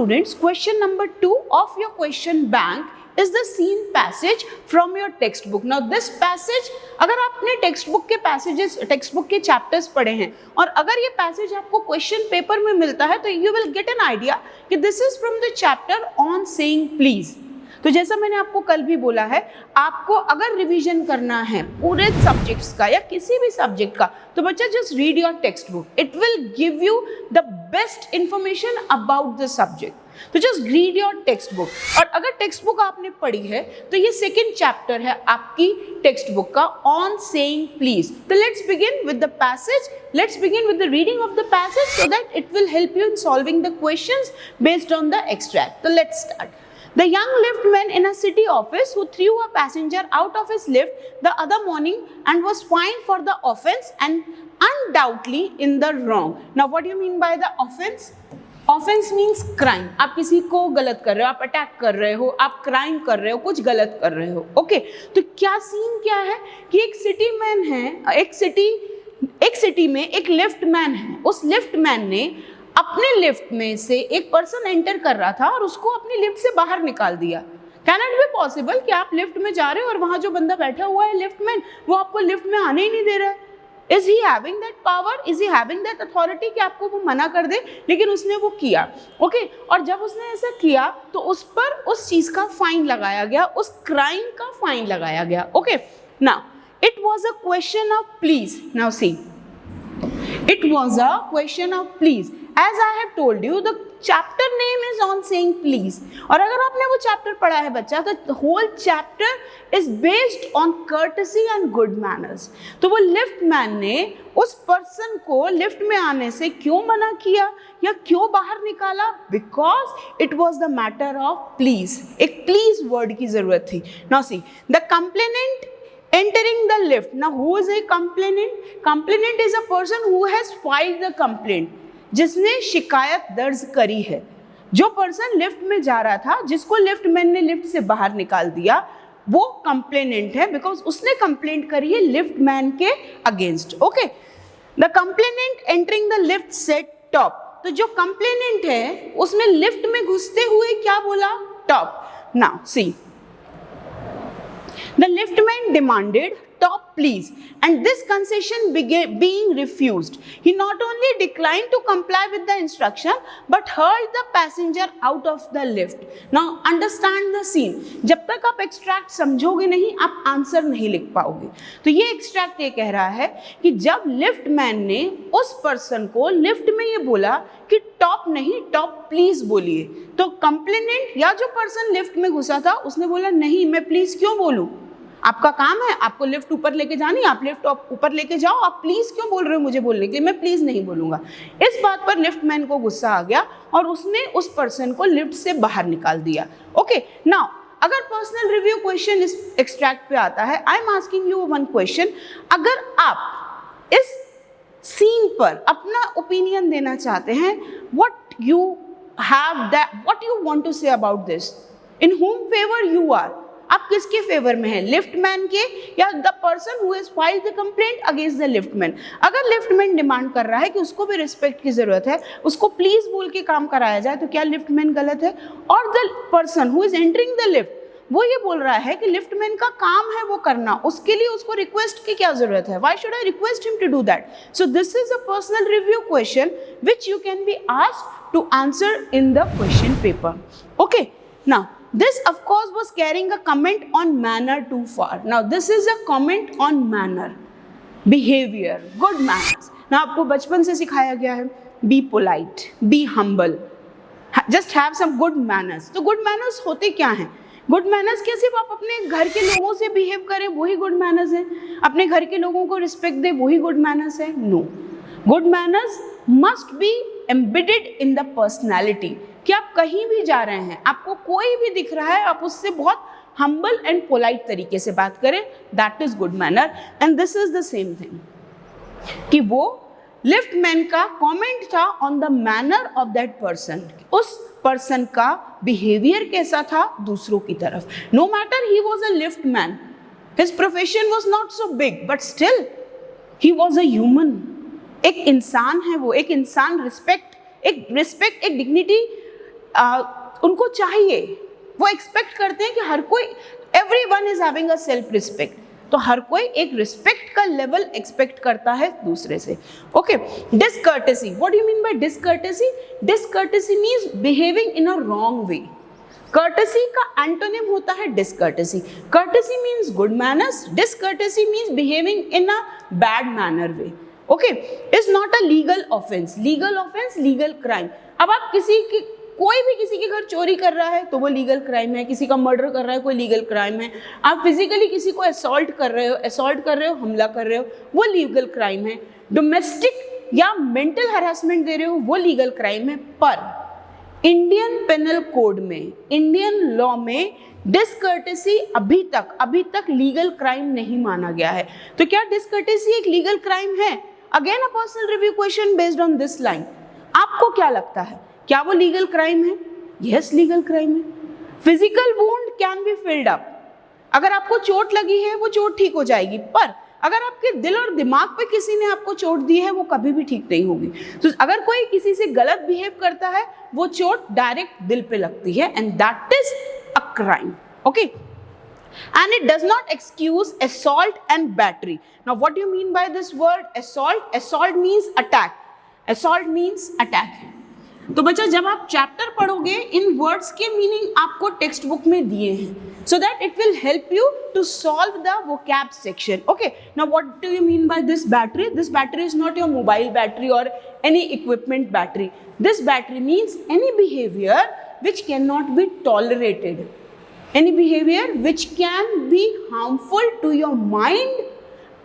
students, question number 2 of your question bank is the scene passage from your textbook. Now this passage, अगर आपने text book के chapters पढ़े हैं और अगर ये पैसेज आपको क्वेश्चन पेपर में मिलता है तो you will get an idea कि this is from the chapter on saying please. तो जैसा मैंने आपको कल भी बोला है, आपको अगर रिवीजन करना है पूरे सब्जेक्ट्स का या किसी भी सब्जेक्ट का, तो बच्चा just read your textbook. It will give you the best information about the subject. तो just read your textbook. और अगर टेक्स्ट बुक आपने पढ़ी है तो ये सेकेंड चैप्टर है आपकी टेक्स्ट बुक का, ऑन सेइंग प्लीज. तो let's begin with the passage. Let's begin with the reading of the passage so that it will help you in solving the questions based on the extract. तो let's start. The young liftman in a city office who threw a passenger out of his lift the other morning and was fined for the offense and undoubtedly in the wrong. Now what do you mean by the offense? Offense means crime. आप किसी को गलत कर रहे हो, आप attack कर रहे हो, आप क्राइम कर रहे हो, कुछ गलत कर रहे हो. ओके, तो क्या सीन क्या है कि एक सिटी में एक लिफ्टमैन है. उस लिफ्टमैन ने अपने लिफ्ट में से एक पर्सन एंटर कर रहा था और उसको अपनी लिफ्ट से बाहर निकाल दिया. कैन इट बी पॉसिबल कि आप लिफ्ट में जा रहे हो और वहां जो बंदा बैठा हुआ है लिफ्टमैन, वो आपको लिफ्ट में आने ही नहीं दे रहा है? Is he having that power, is he having that authority कि आपको वो मना कर दे? लेकिन उसने वो किया. ओके, और जब उसने ऐसा किया तो उस पर उस चीज का फाइन लगाया गया, उस क्राइम का फाइन लगाया गया. Okay, now it was a question of please. Now see, it was a question of please. As I have told you, the chapter name is on saying please. और अगर आपने वो चैप्टर पढ़ा है बच्चा, तो whole chapter is based on courtesy and good manners. तो वो लिफ्टमैन ने उस पर्सन को लिफ्ट में आने से क्यों मना किया या क्यों बाहर निकाला? Because it was the matter of please. एक please वर्ड की जरूरत थी. Now see, the complainant entering the lift. Now who is a complainant? Complainant is a person who has filed the complaint. जिसने शिकायत दर्ज करी है. जो पर्सन लिफ्ट में जा रहा था, जिसको लिफ्टमैन ने लिफ्ट से बाहर निकाल दिया, वो कंप्लेनेंट है, बिकॉज उसने कंप्लेंट करी है लिफ्टमैन के against. Okay, the complainant entering the lift said top. तो जो कंप्लेनेंट है उसने लिफ्ट में घुसते हुए क्या बोला? Top. Now see, the liftman demanded top please, and this concession being refused, he not only declined to comply with the instruction but hurled the passenger out of the lift. Now understand the scene. जब तक आप extract समझोगे नहीं, आप answer नहीं लिख पाओगे. तो ये एक्सट्रैक्ट ये कह रहा है कि जब लिफ्टमैन ने उस पर्सन को लिफ्ट में ये बोला कि टॉप नहीं, टॉप प्लीज बोलिए, तो कंप्लेनेंट या जो पर्सन लिफ्ट में घुसा था उसने बोला नहीं, मैं प्लीज क्यों बोलूं? आपका काम है, आपको लिफ्ट ऊपर लेके जानी, आप लिफ्ट ऊपर लेके जाओ, आप प्लीज क्यों बोल रहे हो मुझे बोलने के लिए? मैं प्लीज नहीं बोलूंगा. इस बात पर लिफ्टमैन को गुस्सा आ गया और उसने उस पर्सन को लिफ्ट से बाहर निकाल दिया. ओके, नाउ अगर पर्सनल रिव्यू क्वेश्चन इस एक्सट्रैक्ट पे आता है, I am asking you one question. अगर आप इस सीन पर अपना ओपिनियन देना चाहते हैं, what you want to say about this, in whom favour you are, आप किसके फेवर में हैं? लिफ्टमैन के या the person who has filed the complaint against the liftman? अगर लिफ्टमैन डिमांड कर रहा है कि उसको भी रिस्पेक्ट की जरूरत है, उसको प्लीज बोल के काम कराया जाए, तो क्या लिफ्टमैन गलत है? और the person who is entering the lift, वो ये बोल रहा है कि लिफ्टमैन का काम है वो करना, उसके लिए उसको रिक्वेस्ट की क्या जरूरत है? Why should I request him to do that? So this is a personal review question which you can be asked to answer in the question paper. Okay, now this of course was carrying a comment on manner too far. Now this is a comment on manner, behavior, good manners. Now आपको बचपन से सिखाया गया है be polite, be humble, just have some good manners. तो good manners होते क्या हैं? गुड मैनर्स क्या सिर्फ आप अपने घर के लोगों से बिहेव करें वही गुड मैनर्स है? अपने घर के लोगों को रिस्पेक्ट दे वही गुड मैनर्स है? No, good manners must be embedded in the personality. कि आप कहीं भी जा रहे हैं, आपको कोई भी दिख रहा है, आप उससे बहुत हम्बल एंड पोलाइट तरीके से बात करें, that is good manner. And this is the same thing कि वो लिफ्टमैन का कमेंट था on the manner of that person. उस पर्सन का बिहेवियर कैसा था दूसरों की तरफ. No matter he was a liftman, his profession was not so big, but still he was a human. एक इंसान है वो, एक इंसान. रिस्पेक्ट, एक डिग्निटी उनको चाहिए, वो एक्सपेक्ट करते हैं कि हर कोई, everyone is having a self respect, तो हर कोई एक रिस्पेक्ट का लेवल एक्सपेक्ट करता है दूसरे से. Okay, discourtesy, what do you mean by discourtesy? Discourtesy means behaving in a wrong way. Courtesy का एंटोनिम होता है discourtesy. Courtesy means good manners, discourtesy means behaving in a bad manner way. Okay, is not a legal offence. Legal offence, legal crime. अब आप कोई भी किसी के घर चोरी कर रहा है तो वो लीगल क्राइम है, किसी का मर्डर कर रहा है कोई लीगल क्राइम है, आप फिजिकली किसी को असॉल्ट कर रहे हो, हमला कर रहे हो, वो लीगल क्राइम है, डोमेस्टिक या मेंटल हरासमेंट दे रहे हो वो लीगल क्राइम है. पर इंडियन पेनल कोड में, इंडियन लॉ में डिसकर्टेसी अभी तक लीगल क्राइम नहीं माना गया है. तो क्या डिसकर्टेसी एक लीगल क्राइम है? Again a personal review question based on this line. आपको क्या लगता है, क्या वो लीगल क्राइम है? यस, लीगल क्राइम है. Physical wound can be filled up. अगर आपको चोट लगी है वो चोट ठीक हो जाएगी, पर अगर आपके दिल और दिमाग पे किसी ने आपको चोट दी है वो कभी भी ठीक नहीं होगी. तो अगर कोई किसी से गलत बिहेव करता है वो चोट डायरेक्ट दिल पे लगती है, and that is a crime. Okay, and it does not excuse assault and battery. Now what do you mean by this word assault? Assault means attack. Assault means attack. तो बच्चा जब आप चैप्टर पढ़ोगे इन words के meaning आपको text book में दिए हैं, so that it will help you to solve the vocab section. Okay, now what do you mean by this battery? This battery is not your mobile battery or any equipment battery. This battery means any behavior which cannot be tolerated, any behavior which can be harmful to your mind,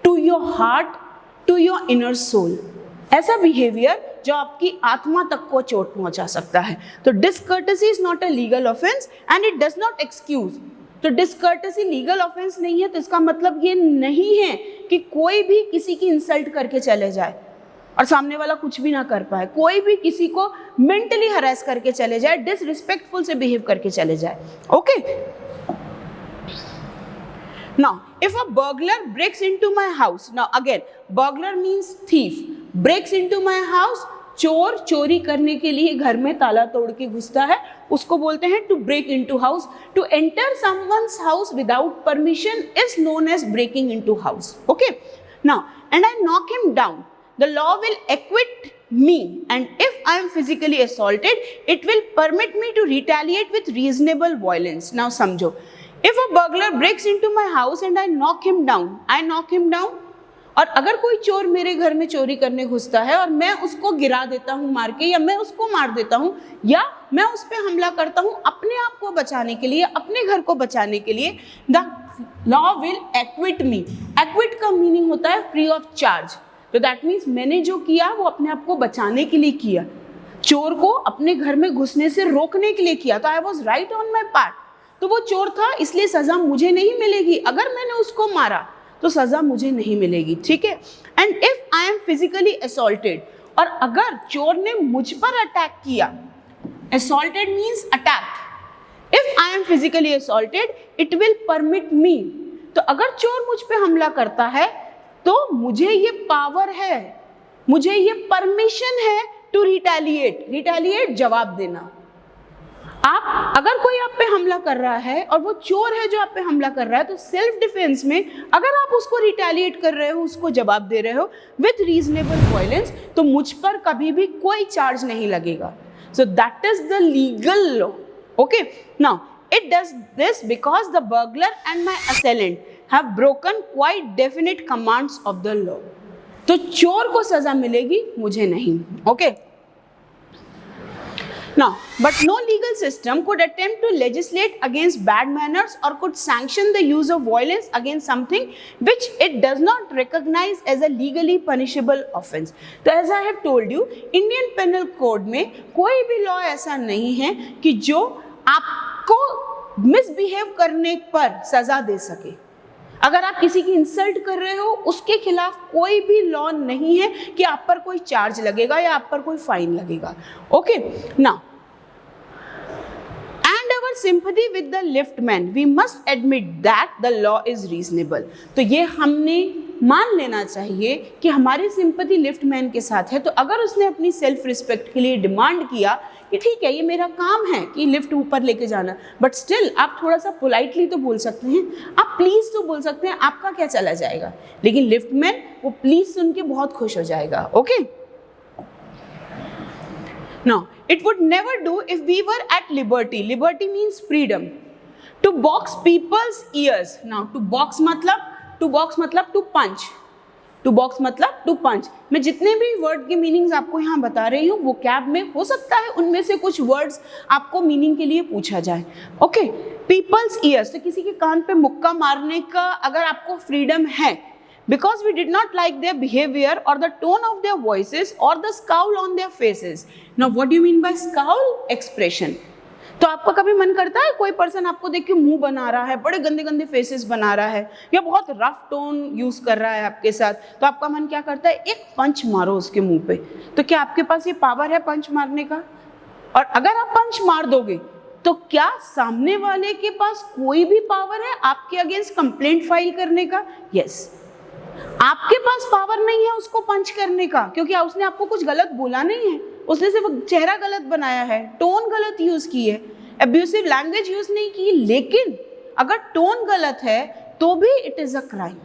to your heart, to your inner soul. ऐसा behaviour जो आपकी आत्मा तक को चोट पहुंचा सकता है. तो discourtesy is not a legal offence and it does not excuse. तो डिसकर्टेसी लीगल ऑफेंस नहीं है, तो इसका मतलब ये नहीं है कि कोई भी किसी की इंसल्ट करके चले जाए और सामने वाला कुछ भी ना कर पाए, कोई भी किसी को मेंटली हरास करके चले जाए, डिसरिस्पेक्टफुल से बिहेव करके चले जाए. Okay, now if a burglar breaks into my house, now again burglar means thief, breaks into my house, चोर चोरी करने के लिए घर में ताला तोड़ के घुसता है, उसको बोलते हैं to break into house. To enter someone's house without permission is known as breaking into house. Okay, now and I knock him down, the law will acquit me, and if I am physically assaulted it will permit me to retaliate with reasonable violence. Now समझो, if a burglar breaks into my house and I knock him down, और अगर कोई चोर मेरे घर में चोरी करने घुसता है और मैं उसको गिरा देता हूँ मार के, या मैं उसको मार देता हूँ, या मैं उस पर हमला करता हूँ अपने आप को बचाने के लिए, अपने घर को बचाने के लिए, the law will equity me. Equity का मीनिंग होता है फ्री ऑफ चार्ज. तो दैट मीन्स मैंने जो किया वो अपने आप को बचाने के लिए किया, चोर को अपने घर में घुसने से रोकने के लिए किया. तो I was right on my part. तो वो चोर था, इसलिए सजा मुझे नहीं मिलेगी. अगर मैंने उसको मारा तो सजा मुझे नहीं मिलेगी. ठीक है. And if I am physically assaulted, और अगर चोर ने मुझ पर अटैक किया, assaulted means attack, if I am physically assaulted it will permit me. तो अगर चोर मुझ पे हमला करता है तो मुझे ये पावर है, मुझे ये परमिशन है टू रिटेलिएट. रिटेलिएट जवाब देना. आप अगर कोई आप पे हमला कर रहा है और वो चोर है जो आप पे हमला कर रहा है, तो सेल्फ डिफेंस में अगर आप उसको रिटेलिएट कर रहे हो, उसको जवाब दे रहे हो विथ रीजनेबल वायलेंस, तो मुझ पर कभी भी कोई चार्ज नहीं लगेगा. So that is the legal law. Okay, now it does this because the burglar and my असेलेंट have broken quite definite commands of the law. तो चोर को सजा मिलेगी, मुझे नहीं. Okay, now but no legal system could attempt to legislate against bad manners or could sanction the use of violence against something which it does not recognize as a legally punishable offense. तो as I have told you, Indian Penal Code में कोई भी law ऐसा नहीं है कि जो आपको मिसबिहेव करने पर सजा दे सके. अगर आप किसी की इंसल्ट कर रहे हो, उसके खिलाफ कोई भी लॉ नहीं है कि आप पर कोई चार्ज लगेगा या आप पर कोई फाइन लगेगा. Okay, now and our sympathy with the liftman, we must admit that the law is reasonable. तो ये हमने मान लेना चाहिए कि हमारी सिंपैथी लिफ्ट मैन के साथ है, तो अगर उसने अपनी सेल्फ रिस्पेक्ट के लिए डिमांड किया कि ठीक है ये मेरा काम है कि लिफ्ट ऊपर लेके जाना, बट स्टिल आप थोड़ा सा पोलाइटली तो बोल सकते हैं, आप प्लीज तो बोल सकते हैं, आपका क्या चला जाएगा। लेकिन लिफ्ट मैन वो प्लीज सुन के बहुत खुश हो जाएगा। Okay, now it would never do if we were at liberty, liberty means freedom, to box peoples ears. Now to box मतलब टू पंच, टू बॉक्स मतलब टू पंच। मैं जितने भी वर्ड के मीनिंग्स आपको यहाँ बता रही हूँ वो कैब में हो सकता है उनमें से कुछ वर्ड्स आपको मीनिंग के लिए पूछा जाए। ओके, पीपल्स ईयर्स, तो किसी के कान पे मुक्का मारने का अगर आपको फ्रीडम है, because we did not like their behaviour और the tone of their voices और the scowl on their faces. Now what do you mean by scowl? Expression. तो आपका कभी मन करता है कोई पर्सन आपको देख के मुंह बना रहा है, बड़े गंदे गंदे फेसेस बना रहा है, या बहुत रफ टोन यूज कर रहा है आपके साथ, तो आपका मन क्या करता है? एक पंच मारो उसके मुंह पे। तो क्या आपके पास ये पावर है पंच मारने का? और अगर आप पंच मार दोगे तो क्या सामने वाले के पास कोई भी पावर है आपके अगेंस्ट कंप्लेंट फाइल करने का? यस, आपके पास पावर नहीं है उसको पंच करने का, क्योंकि उसने आपको कुछ गलत बोला नहीं है, उसने सिर्फ चेहरा गलत बनाया है, टोन गलत यूज की है, एब्यूसिव लैंग्वेज यूज नहीं की। लेकिन अगर टोन गलत है तो भी it is a crime.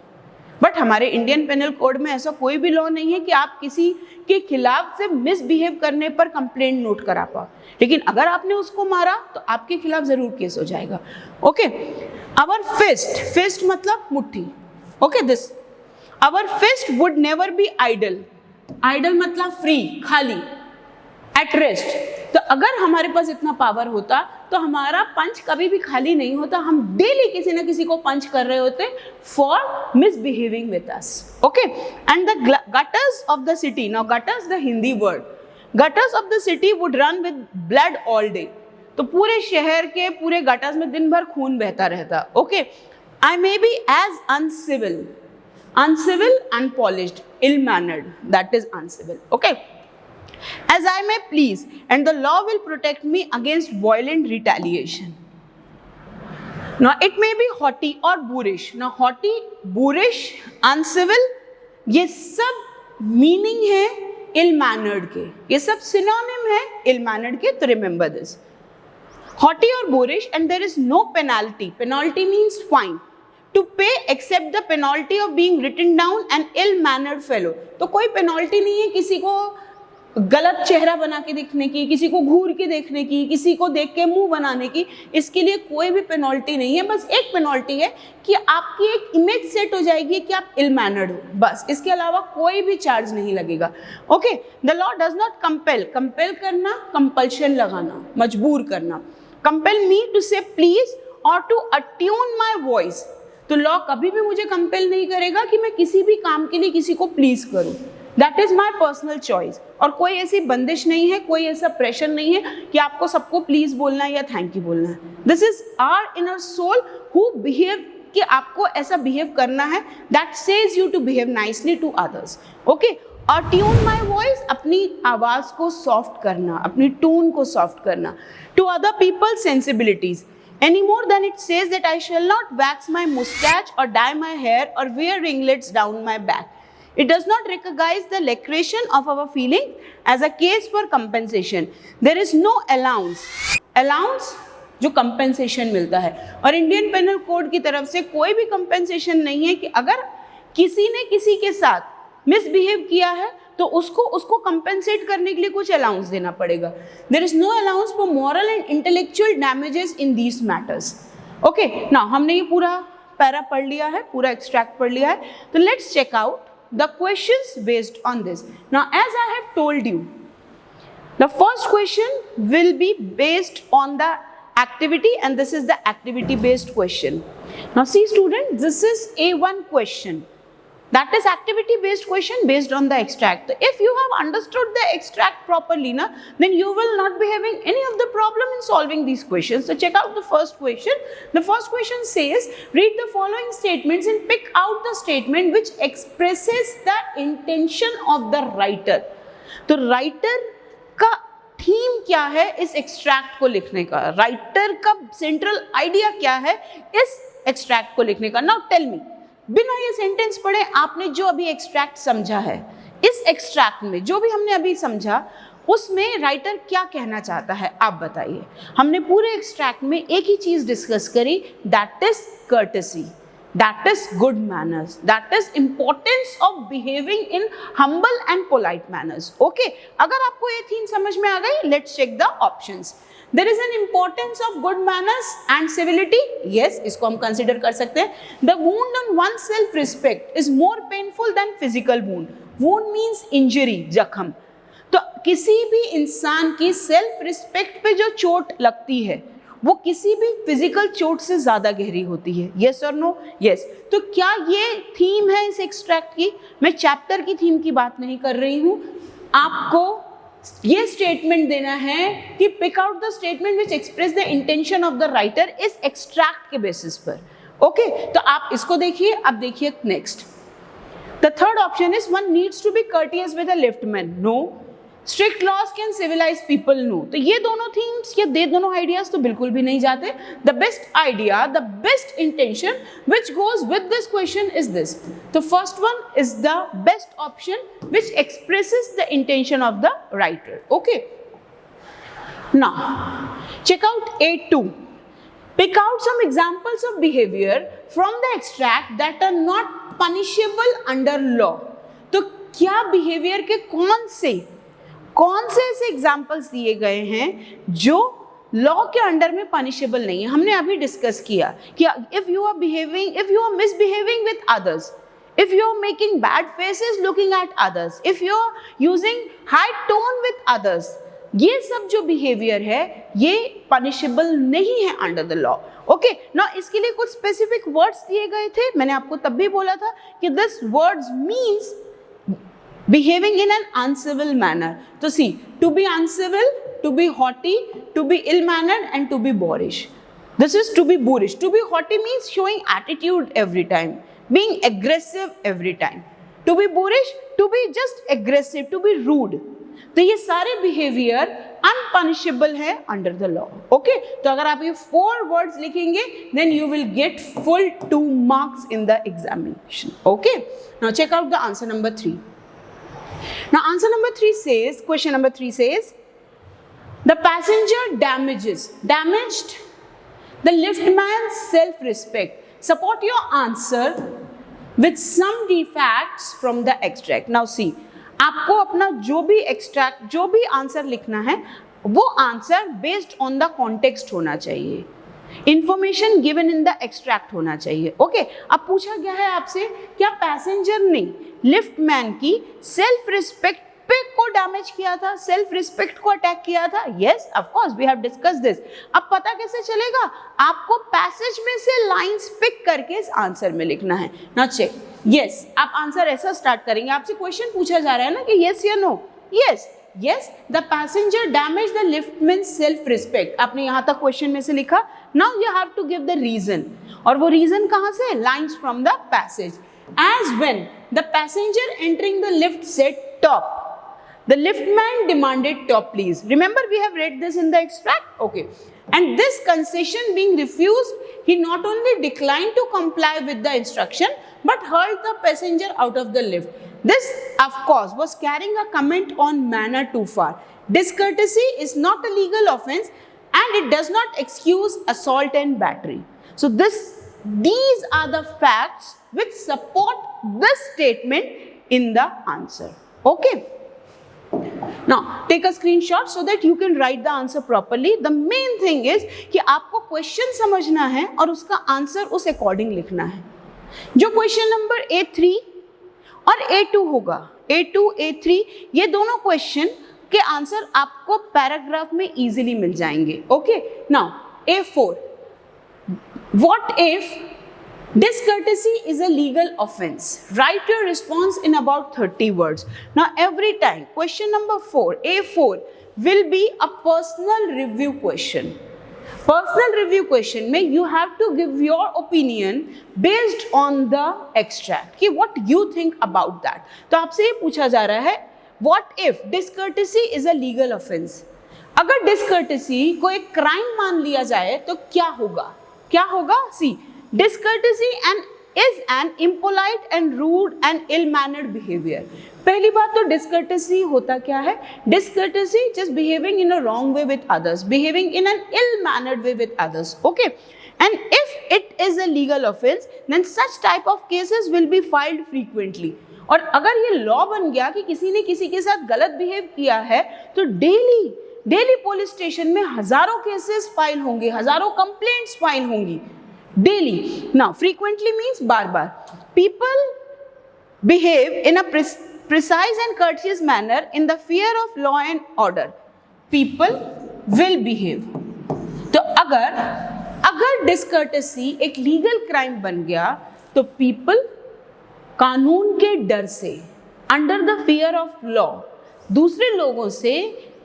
But हमारे इंडियन पेनल कोड में ऐसा कोई भी लॉ नहीं है कि आप किसी के खिलाफ से मिसबिहेव करने पर कंप्लेंट नोट करा पाओ, लेकिन अगर आपने उसको मारा तो आपके खिलाफ जरूर केस हो जाएगा। ओके, आवर फिस्ट, फिस्ट मतलब मुट्ठी। Okay, this our fist would never be idle, idle मतलब फ्री, खाली, एट रेस्ट। तो अगर हमारे पास इतना पावर होता तो हमारा पंच कभी भी खाली नहीं होता, हम डेली किसी ना किसी को पंच कर रहे होते for misbehaving with us. Okay, and the gutters of the city, now gutters the Hindi word, gutters of the city would run with blood all day। तो पूरे शहर के पूरे गटर्स में दिन भर खून बहता रहता। Okay, I may be as uncivil, uncivil, unpolished, ill-mannered, that is uncivil. Okay, as I may please, and the law will protect me against violent retaliation. Now it may be haughty or boorish. Now haughty, boorish, uncivil, ये सब meaning है ill-mannered के, ये सब synonym है ill-mannered के, तो remember this. Haughty or boorish, and there is no penalty. Penalty means fine. To pay except the penalty of being written down an ill-mannered fellow. तो कोई पेनल्टी नहीं है किसी को गलत चेहरा बना के देखने की, किसी को घूर के देखने की, किसी को देख के मुंह बनाने की, इसके लिए कोई भी पेनल्टी नहीं है। बस एक पेनल्टी है कि आपकी एक इमेज सेट हो जाएगी कि आप इल मैनर्ड हो, बस, इसके अलावा कोई भी चार्ज नहीं लगेगा। Okay, the law does not compel, compel करना, कंपल्शन लगाना, मजबूर करना, कंपेल मी टू से प्लीज और टू अट्यून माई वॉइस। तो लॉ कभी भी मुझे कंपेल नहीं करेगा कि मैं किसी भी काम के लिए किसी को प्लीज करूं, that is my personal choice. और कोई ऐसी बंदिश नहीं है, कोई ऐसा प्रेशर नहीं है कि आपको सबको प्लीज बोलना है या थैंक यू बोलना है। This is our inner soul who behave, कि आपको ऐसा बिहेव करना है, that says you to behave nicely to others. Okay, और ट्यून माई वॉइस, अपनी आवाज को सॉफ्ट करना, अपनी टोन को सॉफ्ट करना, to other people sensibilities, any more than it says that I shall not wax my moustache or dye my hair or wear ringlets down my back. It does not recognize the lacration of our feelings as a case for compensation. There is no allowance. Allowance जो compensation मिलता है, और Indian panel code की तरफ से कोई भी compensation नहीं है कि अगर किसी ने किसी के साथ मिसबिहेव किया है तो उसको कंपेंसेट करने के लिए कुछ अलाउंस देना पड़ेगा। There is no allowance for moral and intellectual damages in these matters. Okay, now हमने ये पूरा पैरा पढ़ लिया है, पूरा एक्सट्रैक्ट पढ़ लिया है, तो let's check out the questions based on this. Now as I have told you, the first question will be based on the activity and this is the activity based question. Now see student, this is A1 question. That is activity based question based on the extract. If you have understood the extract properly, then you will not be having any of the problem in solving these questions. So check out the first question. The first question says, read the following statements and pick out the statement which expresses the intention of the writer. तो writer का theme क्या है इस extract को लिखने का, writer का central idea क्या है इस एक्सट्रैक्ट को लिखने का। नाउ टेल मी, बिना ये सेंटेंस पढ़े आपने जो अभी एक्सट्रैक्ट समझा है, इस एक्सट्रैक्ट में जो भी हमने अभी समझा उसमें राइटर क्या कहना चाहता है आप बताइए। हमने पूरे एक्सट्रैक्ट में एक ही चीज डिस्कस करी, that is courtesy, that is good manners, that is importance of behaving in humble and polite manners. Okay, अगर आपको ये थीम समझ में आ गई, let's check the options. There is an importance of good manners and civility. Yes, इसको हम consider कर सकते हैं. The wound on one's self-respect is more painful than physical wound. Wound means injury, जख्म. तो किसी भी इंसान की सेल्फ रिस्पेक्ट पे जो चोट लगती है वो किसी भी फिजिकल चोट से ज्यादा गहरी होती है। यस और नो? यस। तो क्या ये थीम है इस एक्सट्रैक्ट की? मैं चैप्टर की थीम की बात नहीं कर रही हूं, आपको ये स्टेटमेंट देना है कि pick out the statement which express the intention of the writer इस एक्सट्रैक्ट के बेसिस पर। ओके, तो आप इसको देखिए। अब देखिए next, the third option is one needs to be courteous with a liftman. No. Strict laws can civilise people. No. तो ये दोनों थीम्स, ये दोनों आइडियाज तो बिल्कुल भी नहीं जाते। The best idea, the best intention which goes with this question is this. तो first one is the best option which expresses the intention of the writer. Okay, now check out A2. Pick out some examples of behavior from the extract that are not punishable under law. तो क्या behaviour के कौन से ऐसे examples दिए गए हैं जो लॉ के अंडर में पनिशेबल नहीं है? हमने अभी डिस्कस किया कि if you are misbehaving with others, if you are making bad faces looking at others, if you are using high tone with others, ये सब जो बिहेवियर है ये पनिशेबल नहीं है अंडर द लॉ। ओके, ना इसके लिए कुछ स्पेसिफिक वर्ड्स दिए गए थे, मैंने आपको तब भी बोला था कि this words means behaving in an uncivil manner. So see, to be uncivil, to be haughty, to be ill-mannered and to be boorish. This is to be boorish. To be haughty means showing attitude every time, being aggressive every time. To be boorish, to be just aggressive, to be rude. तो ये सारे behavior unpunishable है under the law. Okay? तो अगर आप ये 4 words लिखेंगे, then you will get full 2 marks in the examination. Okay? Now check out the answer number 3. Now answer number 3 says, question number 3 says, the passenger damaged the liftman's self-respect. Support your answer with some defects from the extract. Now see, आपको अपना जो भी extract, जो भी answer लिखना है वो answer based on the context होना चाहिए, information given in the extract होना चाहिए। ओके, अब पूछा गया है आपसे क्या पैसेंजर ने लिफ्टमैन की सेल्फ रिस्पेक्ट पे को डैमेज किया था, सेल्फ रिस्पेक्ट को अटैक किया था? Yes, of course we have discussed this. अब पता कैसे चलेगा? आपको पैसेज में से लाइंस पिक करके इस आंसर में लिखना है। नाउ चेक, यस, आप आंसर ऐसा स्टार्ट करेंगे, आपसे क्वेश्चन पूछा जा रहा है ना कि यस या no. Yes, yes, the passenger damaged the liftman's self-respect. आपने यहाँ तक क्वेश्चन में से लिखा। Now you have to give the reason. और वो reason कहाँ से? Lines from the passage. As when the passenger entering the lift said top, the liftman demanded top please. Remember we have read this in the extract? Okay. And this concession being refused, he not only declined to comply with the instruction but hurled the passenger out of the lift. This, of course, was carrying a comment on manner too far. Discourtesy is not a legal offense and it does not excuse assault and battery. So these are the facts which support this statement in the answer. Okay. Now take a screenshot so that you can write the answer properly. The main thing is कि आपको question समझना है और उसका answer उस according लिखना है। जो क्वेश्चन नंबर A3 और A2 होगा, A2, A3, ये दोनों क्वेश्चन के आंसर आपको पैराग्राफ में इजीली मिल जाएंगे। Okay, now A4, what if discourtesy is a legal offense? Write your response in about 30 words. Now every time question number 4, A4 will be a personal review question. Personal review question में you have to give your opinion based on the extract कि what you think about that. तो आपसे ये पूछा जा रहा है what if discourtesy is a legal offense? अगर discourtesy को एक crime मान लिया जाए तो क्या होगा? क्या होगा? See, discourtesy and is an impolite and rude and ill-mannered behavior. पहली बात तो discourtesy होता क्या है? Discourtesy just behaving in a wrong way with others, behaving in an ill-mannered way with others. Okay, and if it is a legal offense, then such type of cases will be filed frequently. और अगर ये law बन गया कि किसी ने किसी के साथ गलत बिहेव किया है तो डेली पुलिस स्टेशन में हजारों केसेस फाइल होंगे, हजारों कंप्लेंट्स फाइल होंगी daily. Now frequently means bar bar. People behave in a precise and courteous manner in the fear of law and order. People will behave. तो अगर डिस्कर्टेसी एक legal crime बन गया तो पीपल कानून के डर से, under the fear of law, दूसरे लोगों से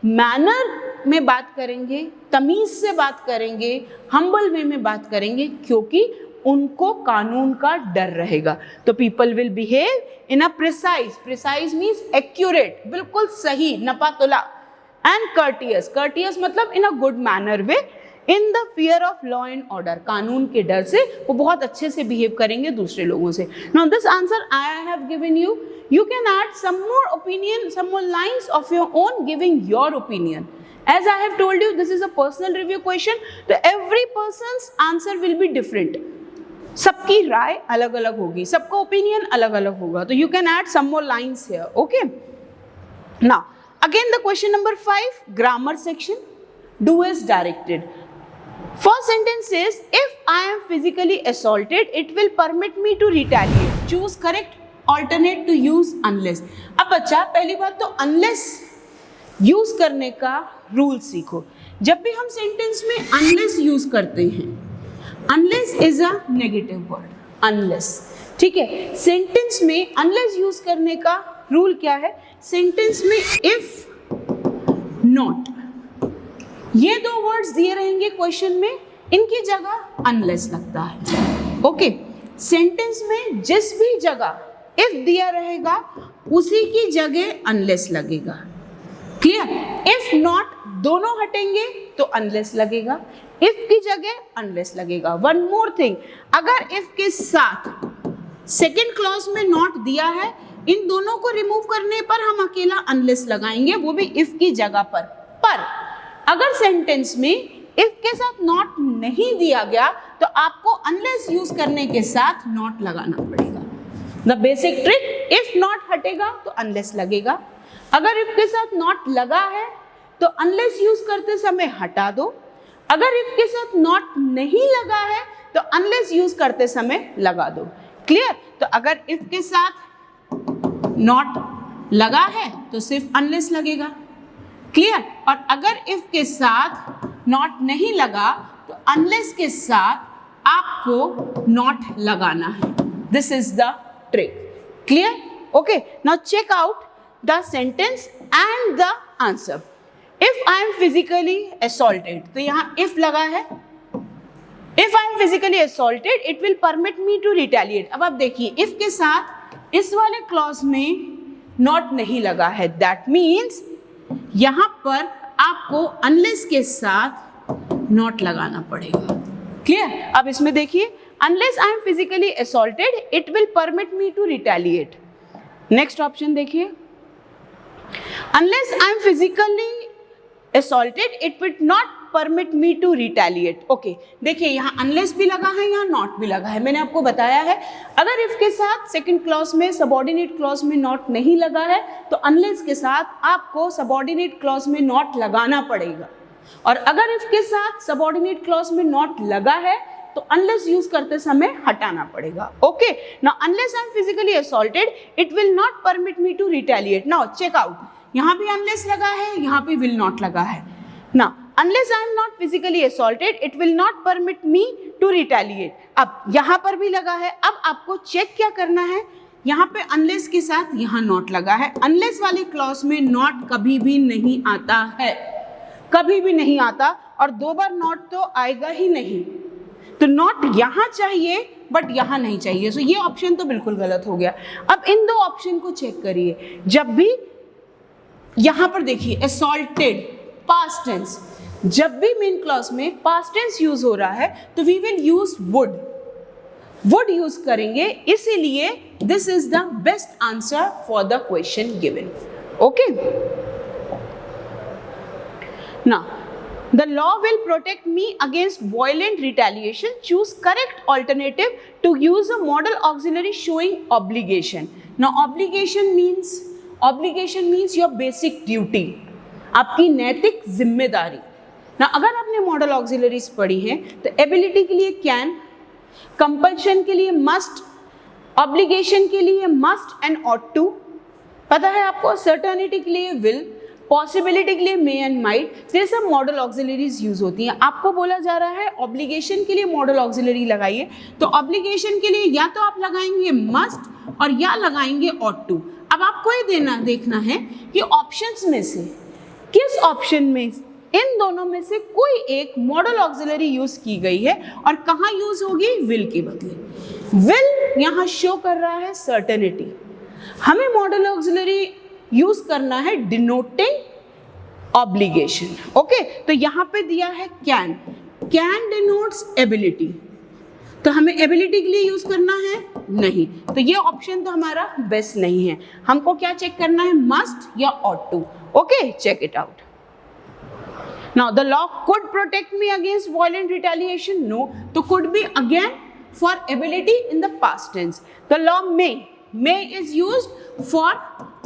मैनर में बात करेंगे, तमीज से बात करेंगे, हम्बल वे में बात करेंगे, क्योंकि उनको कानून का डर रहेगा. तो people will behave in a precise means accurate, बिल्कुल सही, नपातुला, एंड कर्टियस मतलब in a good manner way, in the fear of law and order, कानून के डर से वो बहुत अच्छे से बिहेव करेंगे दूसरे लोगों से. Now this answer I have given you. You can add some more opinion, some more lines of your own, giving your opinion. As I have told you, this is a personal review question. So every person's answer will be different. सबकी राय अलग अलग होगी, सबका opinion अलग अलग होगा. तो you can add some more lines here. Okay. Now again the question number 5, grammar section. Do as directed. First sentence says, if I am physically assaulted, it will permit me to retaliate. Choose correct alternate to use unless. अब बच्चा पहली बात तो unless use करने का rule सीखो. जब भी हम सेंटेंस में unless यूज करते हैं, unless is a negative word, unless, ठीक है. सेंटेंस में unless यूज करने का रूल क्या है? सेंटेंस में if, not, ये दो वर्ड्स दिए रहेंगे क्वेश्चन में, इनकी जगह unless लगता है. ओके, सेंटेंस में जिस भी जगह if दिया रहेगा उसी की जगह unless लगेगा. क्लियर? if not दोनों हटेंगे तो unless लगेगा, if की जगह unless लगेगा. वन मोर थिंग, अगर if के साथ सेकेंड क्लॉज में not दिया है, इन दोनों को रिमूव करने पर हम अकेला unless लगाएंगे, वो भी if की जगह पर अगर सेंटेंस में if के साथ not नहीं दिया गया तो आपको unless यूज करने के साथ not लगाना पड़ेगा. The basic trick, if not हटेगा तो unless लगेगा. अगर if के साथ not लगा है तो unless यूज करते समय हटा दो. अगर if के साथ not नहीं लगा है तो unless यूज करते समय लगा दो. क्लियर? तो अगर if के साथ not लगा है तो सिर्फ unless लगेगा. क्लियर? और अगर if के साथ not नहीं लगा तो unless के साथ आपको not लगाना है. This is the trick. Clear? Okay, now check out the sentence and the answer. If I am physically assaulted, तो यहाँ if लगा है. If I am physically assaulted, it will permit me to retaliate. अब आप देखिए, if के साथ इस वाले क्लॉज में not नहीं लगा है, that means यहाँ पर आपको unless के साथ not लगाना पड़ेगा. क्लियर? अब इसमें देखिए, unless I am physically assaulted, it will permit me to retaliate. Next option देखिए, unless I am physically assaulted, it will not permit me to retaliate. Okay, देखिए यहाँ unless भी लगा है, यहाँ not भी लगा है. मैंने आपको बताया है, अगर if के साथ सेकेंड क्लॉज में, सबऑर्डिनेट क्लॉज में not नहीं लगा है तो unless के साथ आपको सबऑर्डिनेट क्लॉज में not लगाना पड़ेगा. और अगर if के साथ सबऑर्डिनेट क्लॉज में not लगा है तो unless यूज करते समय हटाना पड़ेगा. Okay, now unless I am physically assaulted, it will not permit me to retaliate. Now check out, यहाँ भी unless लगा है, यहाँ पे will not लगा है. Now unless I am not physically assaulted, it will not permit me to retaliate. अब यहाँ पर भी लगा है. अब आपको चेक क्या करना है, यहाँ पे unless के साथ यहाँ not लगा है. unless वाले क्लॉज में not कभी भी नहीं आता है, कभी भी नहीं आता, और दो बार not तो आएगा ही नहीं. तो नॉट यहाँ चाहिए बट यहाँ नहीं चाहिए. सो ये ऑप्शन तो बिल्कुल गलत हो गया. अब इन दो ऑप्शन को चेक करिए. जब भी यहाँ पर देखिए assaulted past tense, जब भी मेन क्लॉज में past tense यूज हो रहा है तो we will use would. Would use करेंगे, इसीलिए this is the best answer for the question given. Okay, now the law will protect me against violent retaliation. Choose correct alternative to use a model auxiliary showing obligation. Now obligation means your basic duty, आपकी नैतिक जिम्मेदारी. ना अगर आपने model auxiliaries पढ़ी हैं तो ability के लिए कैन, कंपल्शन के लिए मस्ट, ऑब्लिगेशन के लिए मस्ट एंड ऑट टू, पता है आपको, सर्टेनिटी के लिए विल, पॉसिबिलिटी के लिए मे एंड माइट, ये सब मॉडल ऑक्सिलरीज यूज होती हैं. आपको बोला जा रहा है ऑब्लिगेशन के लिए मॉडल ऑक्सिलरी लगाइए, तो ऑब्लिगेशन के लिए या तो आप लगाएंगे मस्ट और या लगाएंगे ऑट टू. अब आपको ये देखना है कि ऑप्शंस में से किस ऑप्शन में इन दोनों में से कोई एक मॉडल ऑक्सिलरी यूज की गई है और कहाँ यूज होगी, विल के बदले. विल यहाँ शो कर रहा है सर्टेनिटी, हमें मॉडल ऑक्सिलरी यूज करना है डिनोटिंग ऑब्लिगेशन. ओके, तो यहां पे दिया है कैन, कैन डिनोट्स एबिलिटी, तो हमें एबिलिटी के लिए यूज करना है नहीं, तो ये ऑप्शन तो हमारा बेस्ट नहीं है. हमको क्या चेक करना है, मस्ट या ought to. Okay, check it out. Now the law could protect me against violent retaliation. No, तो could be again for ability in the past tense. The law may is used for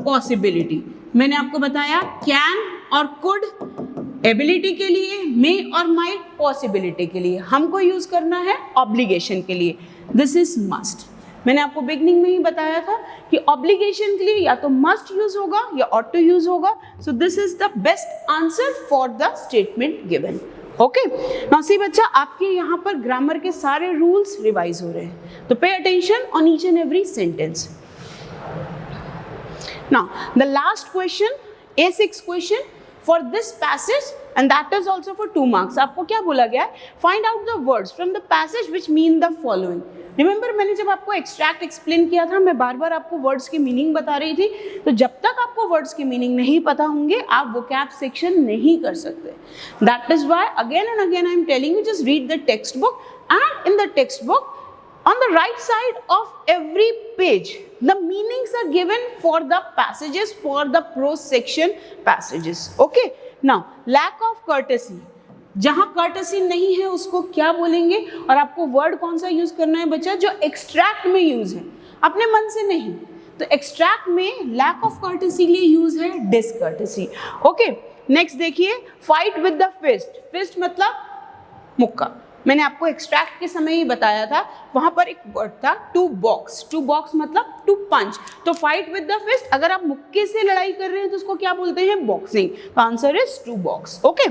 possibility. मैंने आपको बताया can और could ability के लिए, मे और might possibility के लिए. हमको यूज करना है ऑब्लिगेशन के लिए, दिस इज मस्ट. मैंने आपको बिगनिंग में ही बताया था कि ऑब्लिगेशन के लिए या तो मस्ट यूज होगा या ऑट टू यूज होगा. सो this is the best answer for the statement given. Okay, now see बच्चा, आपके यहाँ पर ग्रामर के सारे रूल्स रिवाइज हो रहे हैं, तो pay attention on each and every sentence. Now, the last question, A6 question for this passage, and that is also for 2 marks. आपको क्या बोला गया है? Find out the words from the passage which mean the following. Remember, मैंने जब आपको extract explain किया था, मैं बार बार आपको words की meaning बता रही थी, तो जब तक आपको words की meaning नहीं पता होंगे, आप vocab section नहीं कर सकते. That is why again and again I am telling you, just read the textbook, and in the textbook, on the right side of every page, the meanings are given for the passages, for the prose section passages. Okay, now lack of courtesy, जहाँ courtesy नहीं है उसको क्या बोलेंगे, और आपको word कौन सा यूज करना है बच्चा, जो extract में यूज है, अपने मन से नहीं. तो extract में lack of courtesy लिए यूज है discourtesy. Okay, next देखिए, fight with the fist. fist मतलब मुक्का. मैंने आपको एक्सट्रैक्ट के समय ही बताया था, वहां पर एक वर्ड था टू बॉक्स. टू बॉक्स मतलब टू पंच. तो फाइट विद द फिस्ट, अगर आप मुक्के से लड़ाई कर रहे हैं तो उसको क्या बोलते हैं, बॉक्सिंग. तो answer is to box. Okay,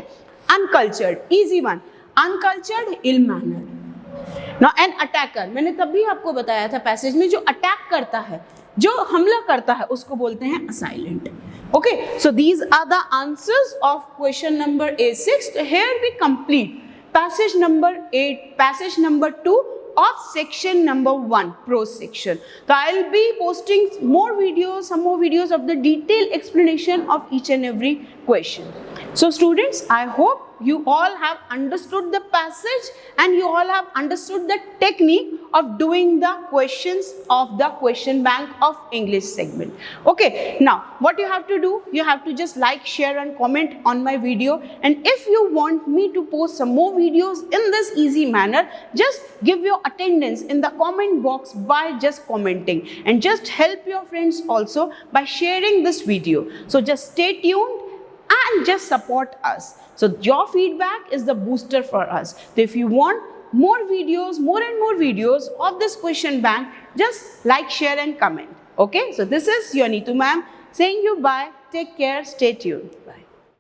uncultured, easy one. Uncultured, ill mannered. Now an attacker, मैंने तब भी आपको बताया था पैसेज में, जो अटैक करता है, जो हमला करता है, उसको बोलते हैं assailant. Okay, so these are the answers of question number A6. So here we complete passage number 8, passage number 2 of section number 1, prose section. So I'll be posting more videos, some more videos of the detailed explanation of each and every question. So students, I hope you all have understood the passage and you all have understood the technique of doing the questions of the question bank of English segment. Okay, now what you have to do, you have to just like, share and comment on my video, and if you want me to post some more videos in this easy manner, just give your attendance in the comment box by just commenting, and just help your friends also by sharing this video. So just stay tuned and just support us. So your feedback is the booster for us. So if you want more videos, more and more videos of this question bank, just like, share and comment. Okay, so this is your Neetu ma'am saying you bye. Take care, stay tuned. Bye.